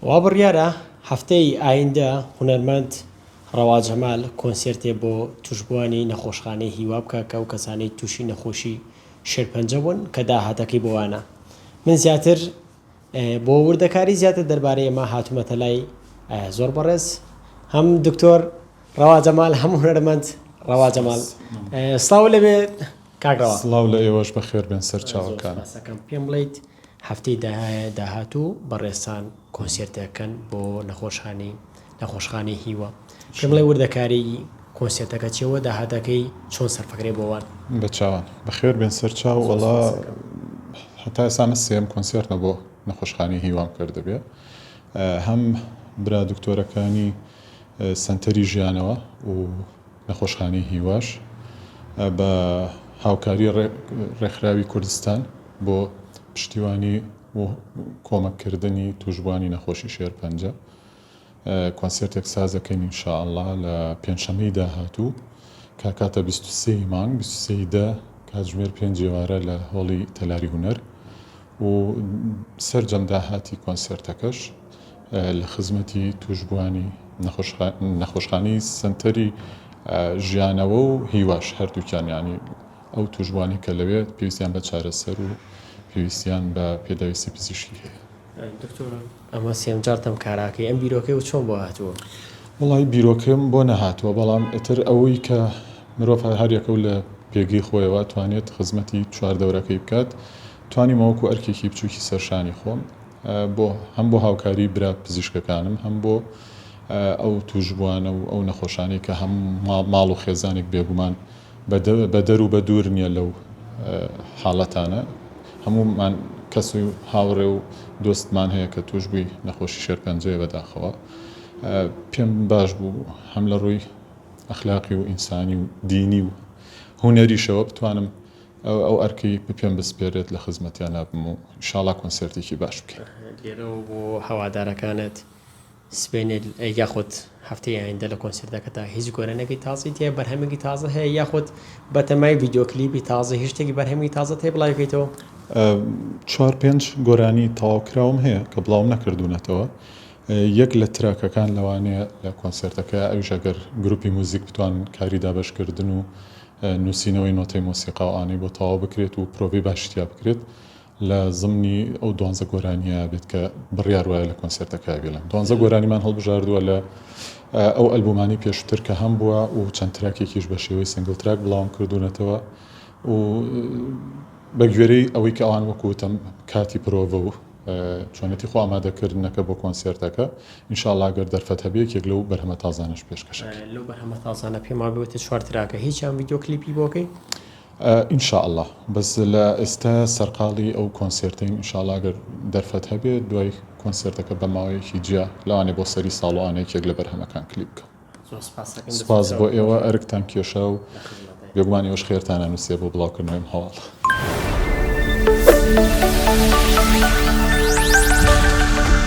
وابڕیارە هەفتەی ئایندە هونەرمەند ڕەوا جەمال کۆنسێرتێ بۆ توشبوانی نەخۆشخانەی هیوا بکە کە ئەو کەسانەی تووشی نەخۆشی شێرپەنجە بوون کە داهاتەکەی بۆوانە. من زیاتر بۆ وردەکاری زیاتر دەربارەی ئێمە هاتوومەتە لای زۆر بەڕێز هەم دکتۆر ڕەوا جەمال هەم هونەرمەند ڕەوا جەمال. سڵاو لەبێت کاکڕەوا. سڵاو لە ئێوەش بەخێر بێن سەر چاوەکان. پێم بڵێیت هەفتەی داهاتوو بەڕێستان کۆنسێرتەکەن بۆ نەخۆشخانەی هیوا. پێم بڵێ وردەکاری کۆنسێرتەکە چێوە داهاتەکەی چۆن سەرفەکرێ بۆوان؟ بە چاوان بەخێر بێن سەر چاو. وەڵا هەتا ئێستا سێم کۆنسێرتە بۆ نەخۆشخانەی هیوام کردبێ. هەم برا دکتۆرەکانی سنتەری ژیانەوە و نەخۆشخانەی هیواش بە هاوکاری ڕێکخراوی کوردستان بۆ پشتیوانی و کۆمەککردنی توشبوانی نەخۆشی شێرپەنجە کۆنسێرتێک سازەکەین ئینشاءالله لە پێنجشەممەی داهاتوو کاکاتە 23 مانگ 23 کاتژمێر 5 ئێوارە لە هۆڵی تەلاری هونەر و سەرجەم داهاتی کۆنسێرتەکەش لە خزمەتی توشبوانی نەخۆشخانەی سنتەری ژیانەوە و هیواش هەردووکیان ینی ئەو توشبوانی کە لەوێت پێویستیان بە چارەسەر و پێویستیان بە پێداویستی پزیشکی هەیە. دکتۆر ئەمە سێم جارتەم کاراکەی ئەم بیرۆکەی و چۆن بۆ هاتووە؟ وڵی بیرۆکەم بۆ نەهاتووە بەڵام ئەتر ئەوەی کە مرۆڤ هەریەکە و لە پێگەی خۆیەوە توانێت خزمەتی چواردەورەکەی بکات توانیمەوەکو ئەرکێکی بچووکی سەرشانی خۆم بۆ هەم بۆ هاوکاری برا پزیشکەکانم هەم بۆ ئەو توشبوانە و ئەو نەخۆشانی کە هەم ماڵ و خێزانێک بێگومان بە دەر و بە دوور نییە لەو حاڵەتانە هەمومان کەس و هاوڕێ و دۆستمان هەیە کە توشبووی نەخۆشی شێرپەنجەیە بەداخەوە. پێم باش بوو هەم لە ڕووی ئەخلاقی و ئینسانی و دینی و هونەریشەوە بتوانم ئەو ئەرکەی پێم بسپێرێت لە خزمەتیان نابم و ئینشاڵڵا کۆنسێرتێکی باش بکەین. لێرەوە بۆ هەوادارەکانت سبێنێت یاخود هەفتەی ئایندە لە کۆنسێرتەکەتا هیچ گۆرانێکی تازی تێ بەرهەمێکی تازە هەیە یاخود بەتەمای ڤیدیۆکلیپی تازە هیچ شتێکی بەرهەمی تازە تێ بڵاو بکەیتەوە؟ 4-5 گۆرانی تەواوکراوم هەیە کە بڵاو نەکردوونەتەوە. یەک لە تراکەکان لەوانەیە لە کۆنسێرتەکە ئەویش ئەگەر گروپی موزیک بتوان کاری دابەشکردن و نووسینەوەی نۆتەی مۆسیقا و ئانەی بۆ تەواو بکرێت و پرۆڤی باشتیا بکرێت لە زمنی ئەو 12 گۆرانیە بێت کە بڕیار وایە لە کۆنسێرتەکە بێڵم 12 گۆرانیمان هەڵبژاردووە لە ئەو ئەلبومانی پێشتر کە هەم بووە و چەند تراکێکیش بە شێوەی سنگل تراک بڵاوم کردوونەتەوە و بە گوێرەی ئەوەی کە ئەوان وەکوتم کاتی پرۆڤە و چۆنێتی خۆ ئامادەکردنەکە بۆ کۆنسێرتەکە ئینشاءڵڵا گەر دەرفەت هەبێ یەک لەو بەرهەمە تازانش پێشکەشەکە. لەو بەرهەمە تازانە پێما بێتە 4 تراکە هیچیان ڤیدیۆ کلیپی بۆکەی؟ ئینشاءڵڵا بەس لە ئێستا سەرقاڵی ئەو کۆنسێرتین ئینشاءڵڵا گەر دەرفەت هەبێ دوای کۆنسێرتەکە بە ماوەیەکی جیا لەوانێ بۆ سەری ساڵوانێکێک لە بەرهەمەکان کلیپ بکەم. سپاس بۆ ئێوە ئەرکتان کێشە و بێگومان ئێوەش خێرتانە نووسێ بۆ بڵاوکردنەوەی هەواڵ.